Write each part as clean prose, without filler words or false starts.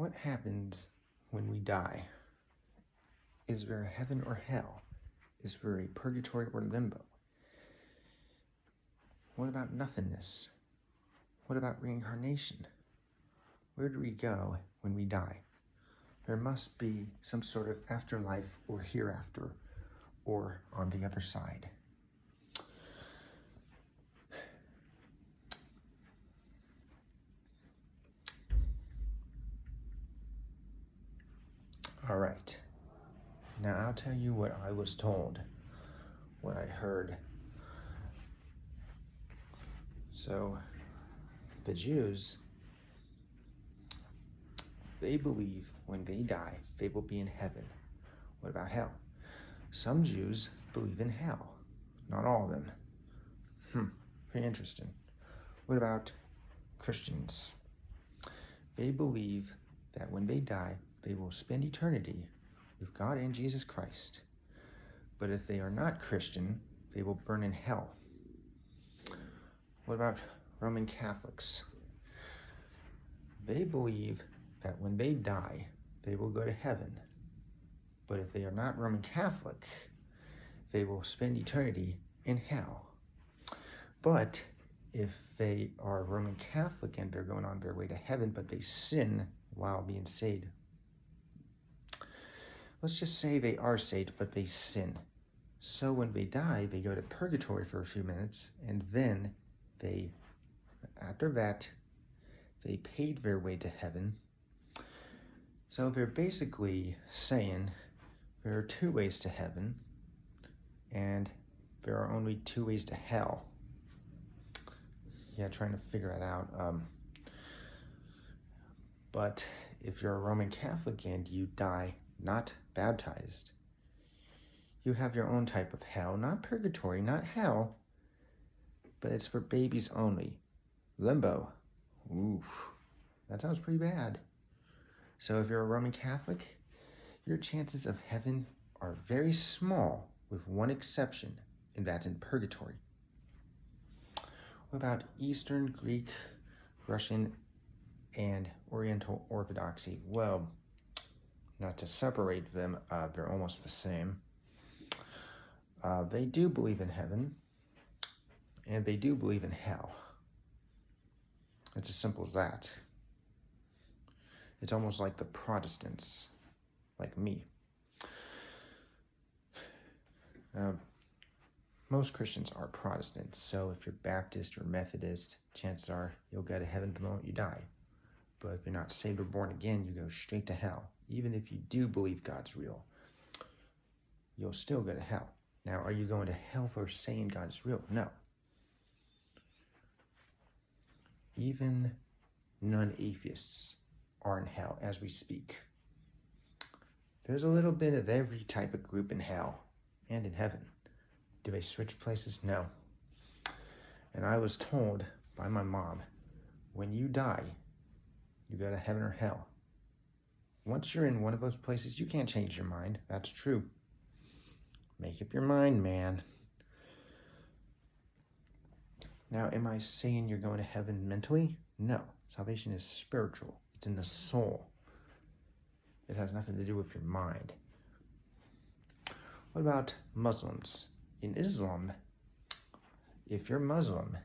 What happens when we die? Is there a heaven or hell? Is there a purgatory or limbo? What about nothingness? What about reincarnation? Where do we go when we die? There must be some sort of afterlife or hereafter or on the other side. All right. Now I'll tell you what I was told, what I heard. So the Jews, they believe when they die, they will be in heaven. What about hell? Some Jews believe in hell. Not all of them. Pretty interesting. What about Christians? They believe that when they die, they will spend eternity with God and Jesus Christ. But if they are not Christian, they will burn in hell. What about Roman Catholics? They believe that when they die, they will go to heaven. But if they are not Roman Catholic, they will spend eternity in hell. But if they are Roman Catholic and they're going on their way to heaven, but they sin while being saved, let's just say they are saved, but they sin. So when they die, they go to purgatory for a few minutes, and then after that, they paid their way to heaven. So they're basically saying there are two ways to heaven, and there are only two ways to hell. Yeah, trying to figure that out. But if you're a Roman Catholic and you die not baptized, you have your own type of hell, not purgatory, not hell, but it's for babies only. Limbo. Oof, that sounds pretty bad. So if you're a Roman Catholic, your chances of heaven are very small, with one exception, and that's in purgatory. What about Eastern, Greek, Russian, and Oriental Orthodoxy? Well, not to separate them, they're almost the same. They do believe in heaven, and they do believe in hell. It's as simple as that. It's almost like the Protestants, like me. Most Christians are Protestants, so if you're Baptist or Methodist, chances are you'll go to heaven the moment you die. But if you're not saved or born again, you go straight to hell. Even if you do believe God's real, you'll still go to hell. Now, are you going to hell for saying God is real? No. Even non-atheists are in hell as we speak. There's a little bit of every type of group in hell and in heaven. Do they switch places? No. And I was told by my mom, when you die, you go to heaven or hell. Once you're in one of those places, you can't change your mind. That's true. Make up your mind, man. Now, am I saying you're going to heaven mentally? No. Salvation is spiritual. It's in the soul. It has nothing to do with your mind. What about Muslims? In Islam, if you're Muslim,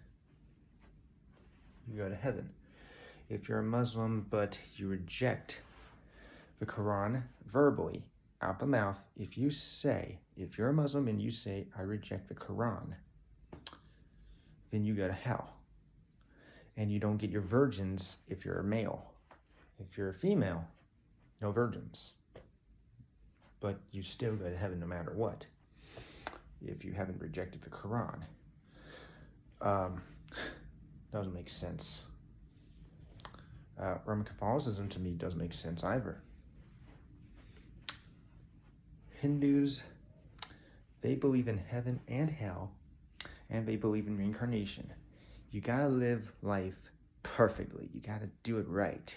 you go to heaven. If you're a Muslim but you reject the Quran verbally, out the mouth, if you're a Muslim and you say, I reject the Quran, then you go to hell. And you don't get your virgins if you're a male. If you're a female, no virgins. But you still go to heaven no matter what, if you haven't rejected the Quran. Doesn't make sense. Roman Catholicism to me doesn't make sense either. Hindus, they believe in heaven and hell, and they believe in reincarnation. You gotta live life perfectly. You gotta do it right,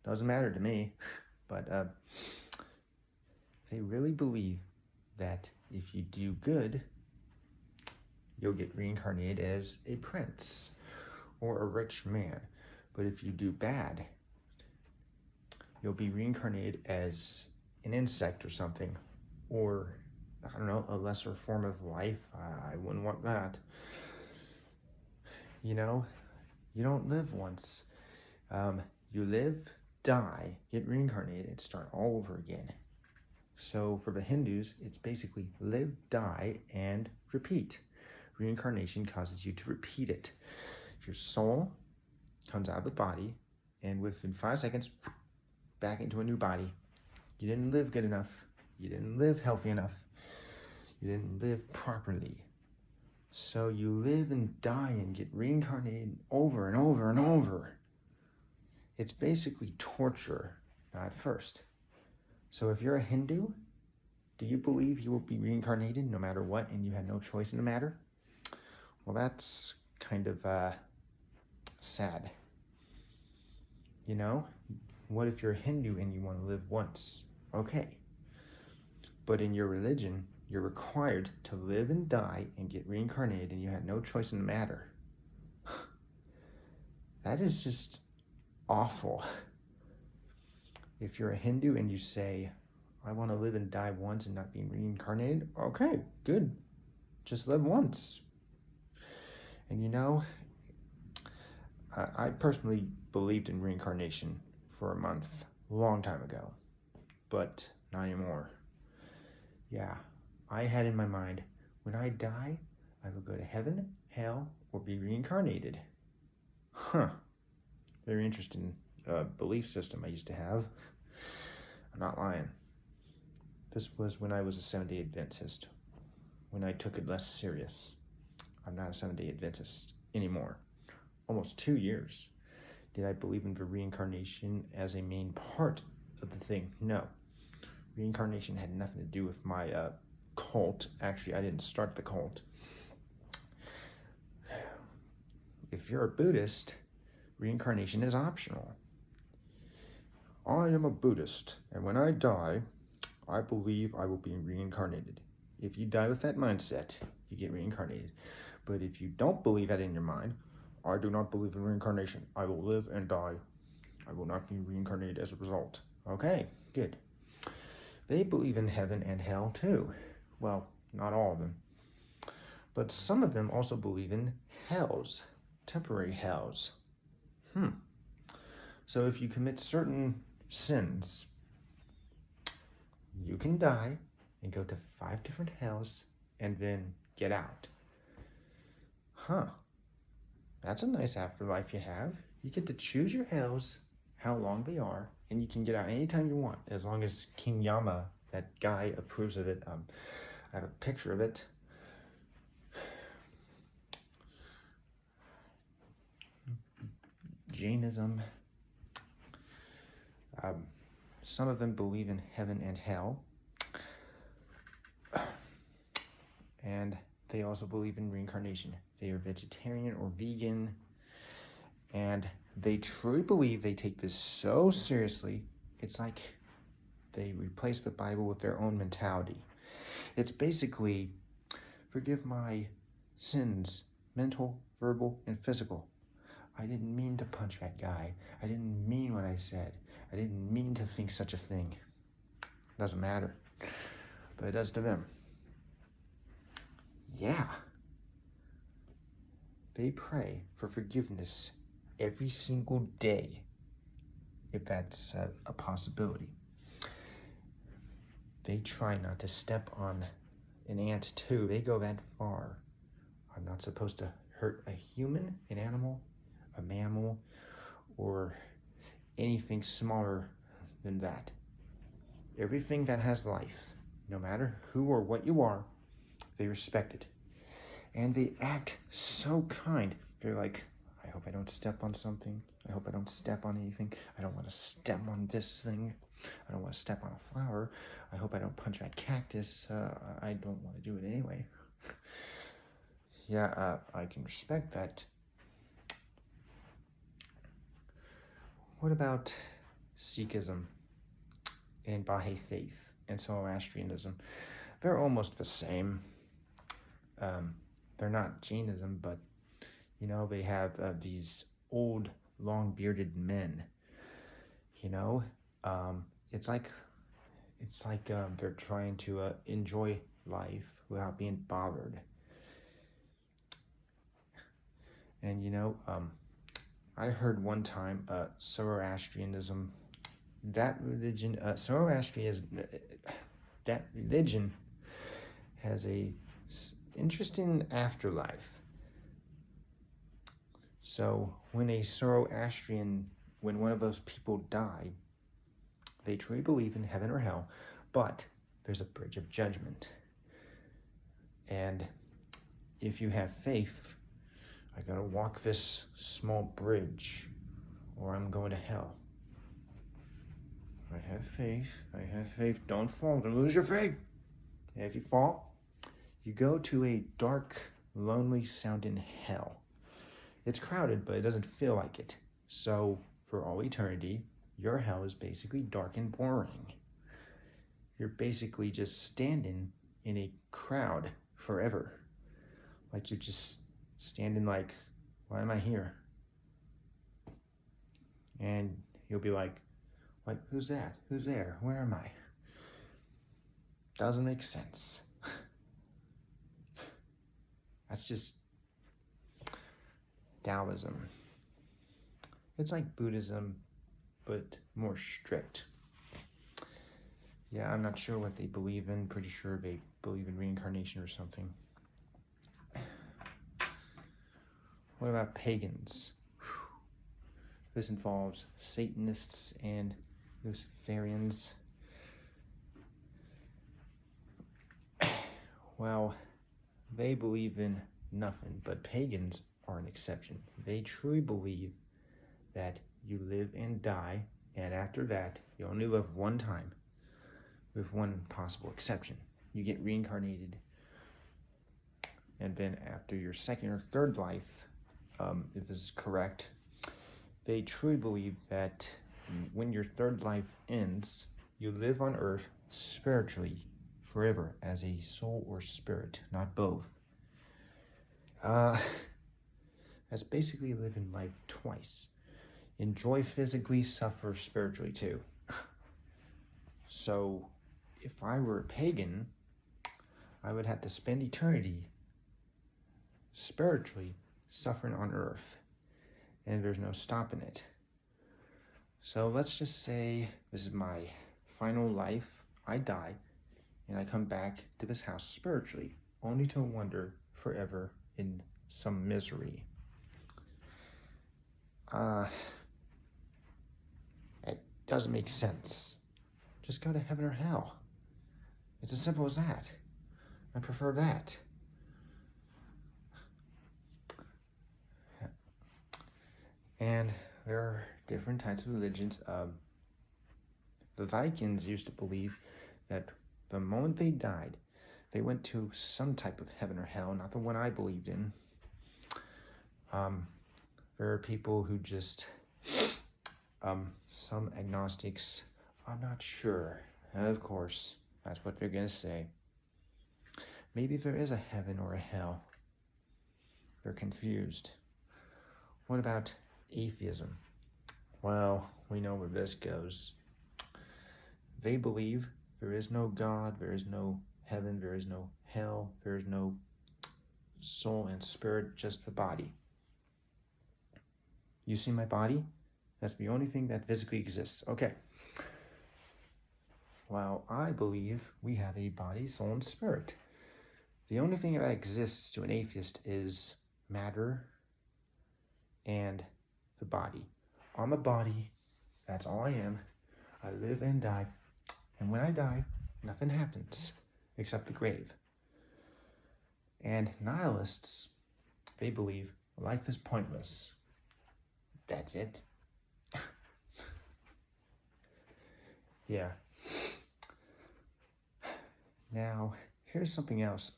Doesn't matter to me, but they really believe that if you do good, you'll get reincarnated as a prince or a rich man. But if you do bad, you'll be reincarnated as an insect or something, or, I don't know, a lesser form of life. I wouldn't want that. You know, you don't live once. You live, die, get reincarnated, start all over again. So for the Hindus, it's basically live, die, and repeat. Reincarnation causes you to repeat it. Your soul comes out of the body, and within 5 seconds, back into a new body. You didn't live good enough. You didn't live healthy enough. You didn't live properly. So you live and die and get reincarnated over and over and over. It's basically torture at first. So if you're a Hindu, do you believe you will be reincarnated no matter what and you had no choice in the matter? Well, that's kind of sad. You know, what if you're a Hindu and you want to live once? Okay. But in your religion, you're required to live and die and get reincarnated and you had no choice in the matter. That is just awful. If you're a Hindu and you say, I want to live and die once and not be reincarnated, okay, good. Just live once. And you know, I personally believed in reincarnation for a month, a long time ago, but not anymore. Yeah, I had in my mind, when I die, I will go to heaven, hell, or be reincarnated. Very interesting belief system I used to have. I'm not lying. This was when I was a Seventh Day Adventist, when I took it less serious. I'm not a Seventh Day Adventist anymore. Almost 2 years. Did I believe in the reincarnation as a main part of the thing? No. Reincarnation had nothing to do with my cult. Actually, I didn't start the cult. If you're a Buddhist, reincarnation is optional. I am a Buddhist, and when I die, I believe I will be reincarnated. If you die with that mindset, you get reincarnated. But if you don't believe that in your mind, I do not believe in reincarnation. I will live and die. I will not be reincarnated as a result. Okay, good. They believe in heaven and hell too. Well, not all of them. But some of them also believe in hells, temporary hells. So if you commit certain sins, you can die and go to 5 different hells and then get out. That's a nice afterlife you have. You get to choose your hells, how long they are, and you can get out anytime you want, as long as King Yama, that guy, approves of it. I have a picture of it. Jainism. Some of them believe in heaven and hell. And they also believe in reincarnation. They are vegetarian or vegan. And they truly believe, they take this so seriously. It's like they replace the Bible with their own mentality. It's basically, forgive my sins, mental, verbal, and physical. I didn't mean to punch that guy. I didn't mean what I said. I didn't mean to think such a thing. Doesn't matter. But it does to them. Yeah. They pray for forgiveness every single day, if that's a possibility. They try not to step on an ant too. They go that far. I'm not supposed to hurt a human, an animal, a mammal, or anything smaller than that. Everything that has life, no matter who or what you are, they respect it. And they act so kind. They're like, I hope I don't step on something. I hope I don't step on anything. I don't want to step on this thing. I don't want to step on a flower. I hope I don't punch that cactus. I don't want to do it anyway. Yeah, I can respect that. What about Sikhism and Baha'i faith and Zoroastrianism? They're almost the same. They're not Jainism, but, you know, they have these old, long-bearded men, you know, It's like they're trying to enjoy life without being bothered. And I heard one time Zoroastrianism, that religion has a interesting afterlife. So when one of those people die, they truly believe in heaven or hell, but there's a bridge of judgment. And if you have faith, I gotta walk this small bridge or I'm going to hell. I have faith, don't fall, don't lose your faith. And if you fall, you go to a dark, lonely sounding hell. It's crowded, but it doesn't feel like it. So for all eternity, your hell is basically dark and boring. You're basically just standing in a crowd forever. Like you're just standing like, why am I here? And you'll be like, who's that? Who's there? Where am I? Doesn't make sense. That's just Taoism. It's like Buddhism, but more strict. Yeah, I'm not sure what they believe in. Pretty sure they believe in reincarnation or something. What about pagans? This involves Satanists and Luciferians. Well, they believe in nothing, but pagans are an exception. They truly believe that you live and die, and after that, you only live one time, with one possible exception. You get reincarnated, and then after your second or third life, if this is correct, they truly believe that when your third life ends, you live on earth spiritually forever as a soul or spirit, not both. That's basically living life twice. Enjoy physically, suffer spiritually too. So, if I were a pagan, I would have to spend eternity spiritually suffering on earth, and there's no stopping it. So let's just say this is my final life. I die, and I come back to this house spiritually, only to wander forever in some misery. It doesn't make sense. Just go to heaven or hell. It's as simple as that. I prefer that. And there are different types of religions. The Vikings used to believe that the moment they died, they went to some type of heaven or hell, not the one I believed in. There are people who just, some agnostics, I'm not sure. Of course, that's what they're going to say. Maybe there is a heaven or a hell. They're confused. What about atheism? Well, we know where this goes. They believe there is no God, there is no heaven, there is no hell, there is no soul and spirit, just the body. You see my body? That's the only thing that physically exists. Okay. Well, I believe we have a body, soul, and spirit. The only thing that exists to an atheist is matter and the body. I'm a body. That's all I am. I live and die. And when I die, nothing happens except the grave. And nihilists, they believe life is pointless. That's it. Yeah. Now, here's something else.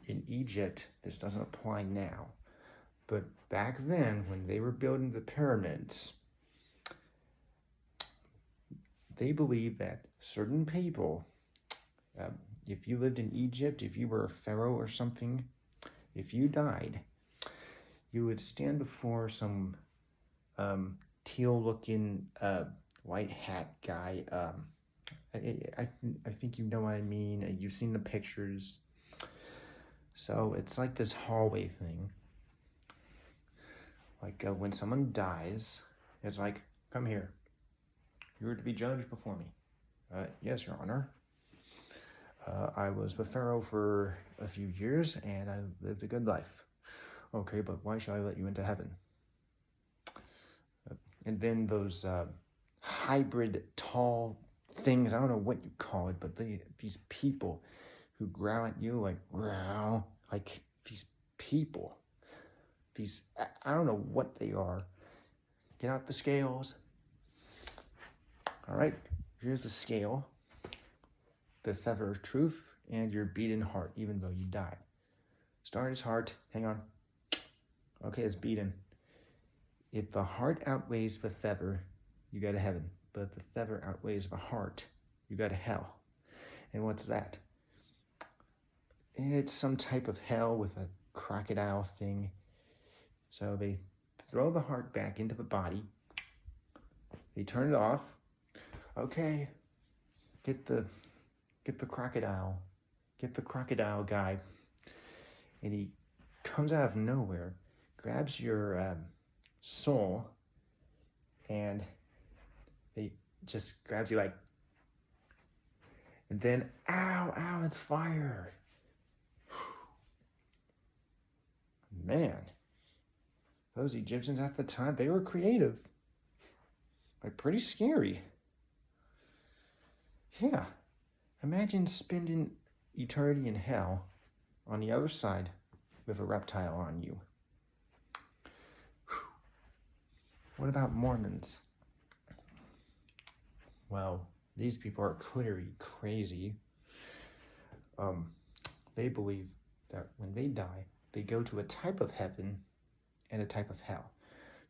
In Egypt, this doesn't apply now, but back then, when they were building the pyramids, they believed that certain people, if you lived in Egypt, if you were a pharaoh or something, if you died, you would stand before some teal-looking white hat guy. I think you know what I mean. You've seen the pictures. So it's like this hallway thing. Like when someone dies, it's like, come here. You are to be judged before me. Yes, Your Honor. I was with Pharaoh for a few years, and I lived a good life. Okay, but why should I let you into heaven? And then those hybrid tall things, I don't know what you call it, but these people who growl at you like, growl, like these people, I don't know what they are. Get out the scales. All right, here's the scale, the feather of truth, and your beating heart, even though you died. Start his heart, hang on. Okay, it's beating. If the heart outweighs the feather, you go to heaven. But if the feather outweighs the heart, you go to hell. And what's that? It's some type of hell with a crocodile thing. So they throw the heart back into the body. They turn it off. Okay, get the crocodile. Get the crocodile guy. And he comes out of nowhere, grabs your soul, and he just grabs you like, and then, ow, it's fire. Man, those Egyptians at the time, they were creative. Like, pretty scary. Yeah, imagine spending eternity in hell on the other side with a reptile on you. What about Mormons? Well, these people are clearly crazy. They believe that when they die, they go to a type of heaven and a type of hell.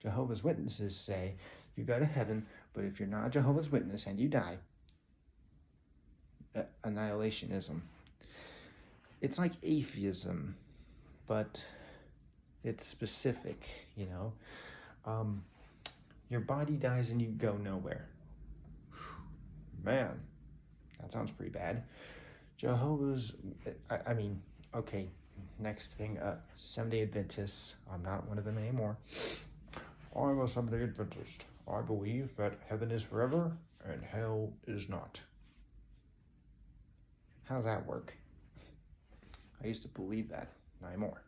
Jehovah's Witnesses say you go to heaven, but if you're not a Jehovah's Witness and you die, annihilationism. It's like atheism, but it's specific, you know. Your body dies and you go nowhere. Man, that sounds pretty bad. Jehovah's, okay, next thing, Seventh Day Adventists. I'm not one of them anymore. I'm a Seventh Day Adventist. I believe that heaven is forever and hell is not. How's that work? I used to believe that, not anymore.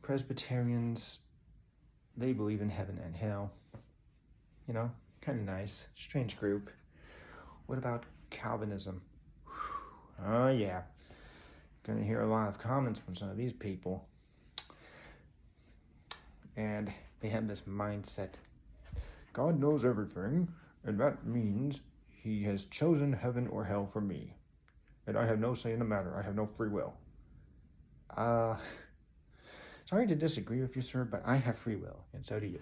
Presbyterians, they believe in heaven and hell. You know, kind of nice. Strange group. What about Calvinism? Oh, yeah. Gonna hear a lot of comments from some of these people. And they have this mindset. God knows everything, and that means he has chosen heaven or hell for me. And I have no say in the matter. I have no free will. Sorry to disagree with you, sir, but I have free will, and so do you.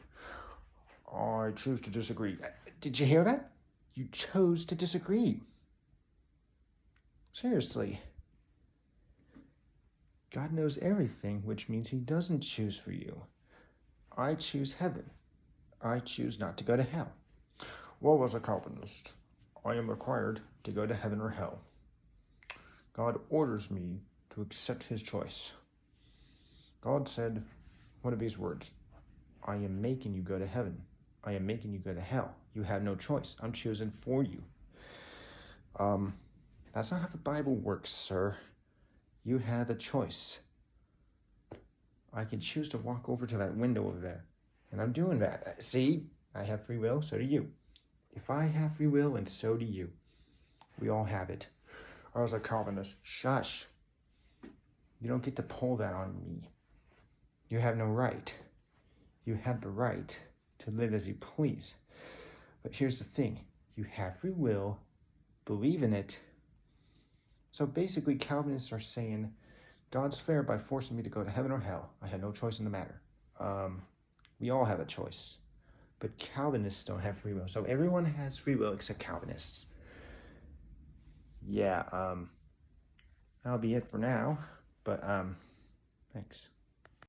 I choose to disagree. Did you hear that? You chose to disagree. Seriously. God knows everything, which means he doesn't choose for you. I choose heaven. I choose not to go to hell. Well, as a Calvinist, I am required to go to heaven or hell. God orders me to accept his choice. God said one of these words, I am making you go to heaven. I am making you go to hell. You have no choice. I'm choosing for you. That's not how the Bible works, sir. You have a choice. I can choose to walk over to that window over there, and I'm doing that. See, I have free will, so do you. If I have free will, and so do you. We all have it. I was a Calvinist. Shush. You don't get to pull that on me. You have no right. You have the right to live as you please. But here's the thing. You have free will. Believe in it. So basically, Calvinists are saying, God's fair by forcing me to go to heaven or hell. I had no choice in the matter. We all have a choice. But Calvinists don't have free will. So everyone has free will except Calvinists. Yeah, that'll be it for now. But, thanks.